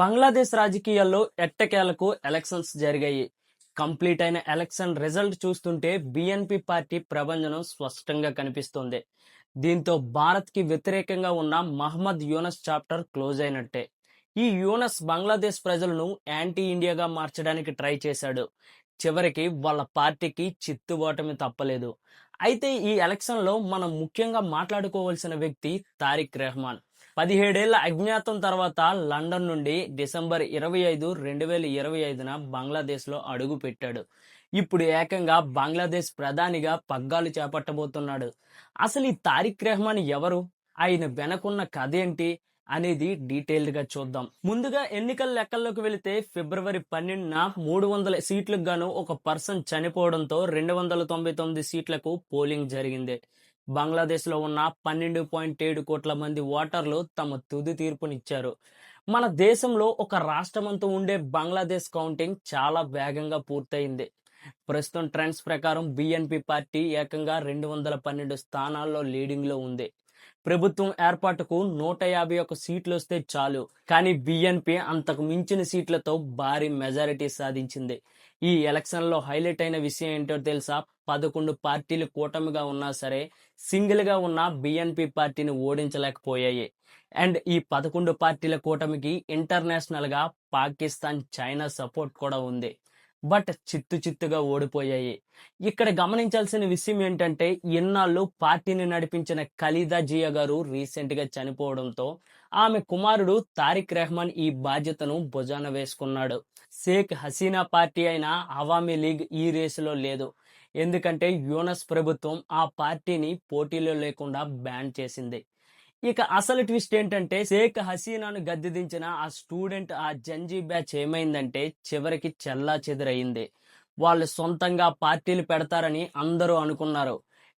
బంగ్లాదేశ్ రాజకీయాల్లో ఎట్టకేలకు ఎలక్షన్స్ జరిగాయి. కంప్లీట్ అయిన ఎలక్షన్ రిజల్ట్ చూస్తుంటే బిఎన్పి పార్టీ ప్రభంజనం స్పష్టంగా కనిపిస్తోంది. దీంతో భారత్ కి వ్యతిరేకంగా ఉన్న మహమ్మద్ యూనస్ చాప్టర్ క్లోజ్ అయినట్టే. ఈ యూనస్ బంగ్లాదేశ్ ప్రజలను యాంటీ ఇండియాగా మార్చడానికి ట్రై చేశాడు. చివరికి వాళ్ళ పార్టీకి చిత్తుబాటమి తప్పలేదు. అయితే ఈ ఎలక్షన్ లో మనం ముఖ్యంగా మాట్లాడుకోవాల్సిన వ్యక్తి తారిక్ రెహమాన్. 17 ఏళ్ల అజ్ఞాతం తర్వాత లండన్ నుండి డిసెంబర్ 25, 2025న బంగ్లాదేశ్లో అడుగు పెట్టాడు. ఇప్పుడు ఏకంగా బంగ్లాదేశ్ ప్రధానిగా పగ్గాలు చేపట్టబోతున్నాడు. అసలు ఈ తారిక్ రెహమాన్ ఎవరు, ఆయన వెనకున్న కథ ఏంటి అనేది డీటెయిల్డ్ గా చూద్దాం. ముందుగా ఎన్నికల లెక్కల్లోకి వెళితే ఫిబ్రవరి 12న 300 సీట్లకు గాను ఒక పర్సన్ చనిపోవడంతో 299 సీట్లకు పోలింగ్ జరిగింది. బంగ్లాదేశ్ లో ఉన్న 12.7 కోట్ల మంది ఓటర్లు తమ తుది తీర్పునిచ్చారు. మన దేశంలో ఒక రాష్ట్రమంతా ఉండే బంగ్లాదేశ్ కౌంటింగ్ చాలా వేగంగా పూర్తయింది. ప్రస్తుతం ట్రెండ్స్ ప్రకారం బిఎన్పి పార్టీ ఏకంగా 212 స్థానాల్లో లీడింగ్ లో ఉంది. ప్రభుత్వం ఏర్పాటుకు 151 సీట్లు వస్తే చాలు, కానీ బిఎన్పి అంతకు మించిన సీట్లతో భారీ మెజారిటీ సాధించింది. ఈ ఎలక్షన్ లో హైలైట్ అయిన విషయం ఏంటో తెలుసా? 11 పార్టీలు కూటమిగా ఉన్నా సరే సింగిల్ గా ఉన్న బిఎన్పి పార్టీని ఓడించలేకపోయాయి. అండ్ ఈ 11 పార్టీల కూటమికి ఇంటర్నేషనల్ గా పాకిస్తాన్, చైనా సపోర్ట్ కూడా ఉంది. బట్ చిత్తుగా ఓడిపోయాయి. ఇక్కడ గమనించాల్సిన విషయం ఏంటంటే, ఇన్నాళ్ళు పార్టీని నడిపించిన ఖలీదా జియా గారు రీసెంట్ గా చనిపోవడంతో ఆమె కుమారుడు తారిక్ రెహమాన్ ఈ బాధ్యతను భుజాన వేసుకున్నాడు. షేక్ హసీనా పార్టీ అయిన అవామీ లీగ్ ఈ రేసులో లేదు. ఎందుకంటే యూనస్ ప్రభుత్వం ఆ పార్టీని పోటీలో లేకుండా బ్యాన్ చేసింది. ఇక అసలు ట్విస్ట్ ఏంటంటే, షేక్ హసీనాను గద్దెదించిన ఆ స్టూడెంట్, ఆ జంజీ బ్యాచ్ ఏమైందంటే చివరికి చెల్లా చెదురయింది. వాళ్ళు సొంతంగా పార్టీలు పెడతారని అందరూ అనుకున్నారు,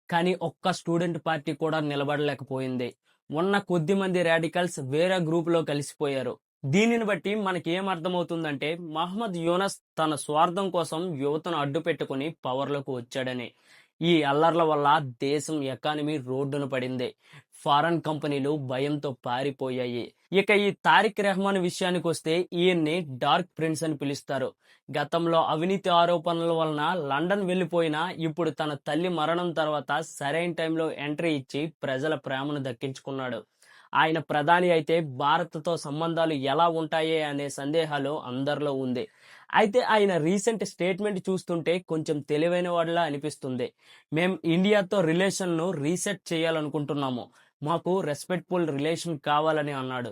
కానీ ఒక్క స్టూడెంట్ పార్టీ కూడా నిలబడలేకపోయింది. ఉన్న కొద్ది మంది రాడికల్స్ వేరే గ్రూప్ లో కలిసిపోయారు. దీనిని బట్టి మనకి ఏం అర్థమవుతుందంటే, మహమ్మద్ యూనస్ తన స్వార్థం కోసం యువతను అడ్డు పెట్టుకుని పవర్లోకి వచ్చాడని. ఈ అల్లర్ల వల్ల దేశం ఎకానమీ రోడ్డున పడింది. ఫారెన్ కంపెనీలు భయంతో పారిపోయాయి. ఇక ఈ తారిక్ రెహమాన్ విషయానికి వస్తే, ఈయన్ని డార్క్ ప్రిన్స్ అని పిలుస్తారు. గతంలో అవినీతి ఆరోపణల వలన లండన్ వెళ్లిపోయినా ఇప్పుడు తన తల్లి మరణం తర్వాత సరైన టైంలో ఎంట్రీ ఇచ్చి ప్రజల ప్రేమను దక్కించుకున్నాడు. ఆయన ప్రధాని అయితే భారత్తో సంబంధాలు ఎలా ఉంటాయే అనే సందేహాలు అందరిలో ఉంది. అయితే ఆయన రీసెంట్ స్టేట్మెంట్ చూస్తుంటే కొంచెం తెలివైన వాడిలా అనిపిస్తుంది. మేం ఇండియాతో రిలేషన్ను రీసెట్ చేయాలనుకుంటున్నాము, మాకు రెస్పెక్ట్ఫుల్ రిలేషన్ కావాలని అన్నాడు.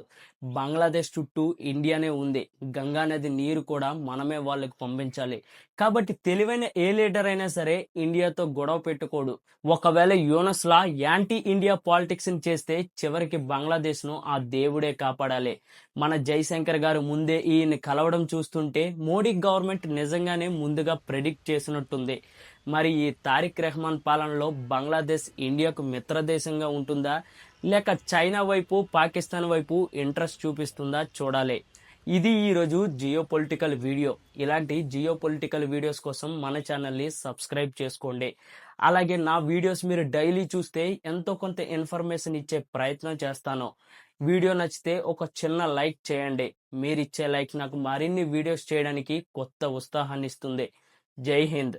బంగ్లాదేశ్ చుట్టూ ఇండియానే ఉంది, గంగా నది నీరు కూడా మనమే వాళ్ళకి పంపించాలి. కాబట్టి తెలివైన ఏ లీడర్ అయినా సరే ఇండియాతో గొడవ పెట్టుకోడు. ఒకవేళ యూనస్ లా యాంటీ ఇండియా పాలిటిక్స్ ని చేస్తే చివరికి బంగ్లాదేశ్ ను ఆ దేవుడే కాపాడాలి. మన జైశంకర్ గారు ముందే ఈయన్ని కలవడం చూస్తుంటే మోడీ గవర్నమెంట్ నిజంగానే ముందుగా ప్రెడిక్ట్ చేసినట్టుంది. మరి ఈ తారిక్ రెహమాన్ పాలనలో బంగ్లాదేశ్ ఇండియాకు మిత్ర దేశంగా ఉంటుందా, లేక చైనా వైపు, పాకిస్తాన్ వైపు ఇంట్రెస్ట్ చూపిస్తుందా చూడాలి. ఇది ఈరోజు జియో పొలిటికల్ వీడియో. ఇలాంటి జియో పొలిటికల్ వీడియోస్ కోసం మన ఛానల్ని సబ్స్క్రైబ్ చేసుకోండి. అలాగే నా వీడియోస్ మీరు డైలీ చూస్తే ఎంతో కొంత ఇన్ఫర్మేషన్ ఇచ్చే ప్రయత్నం చేస్తాను. వీడియో నచ్చితే ఒక చిన్న లైక్ చేయండి. మీరిచ్చే లైక్ నాకు మరిన్ని వీడియోస్ చేయడానికి కొత్త ఉత్సాహాన్ని ఇస్తుంది. జై హింద్.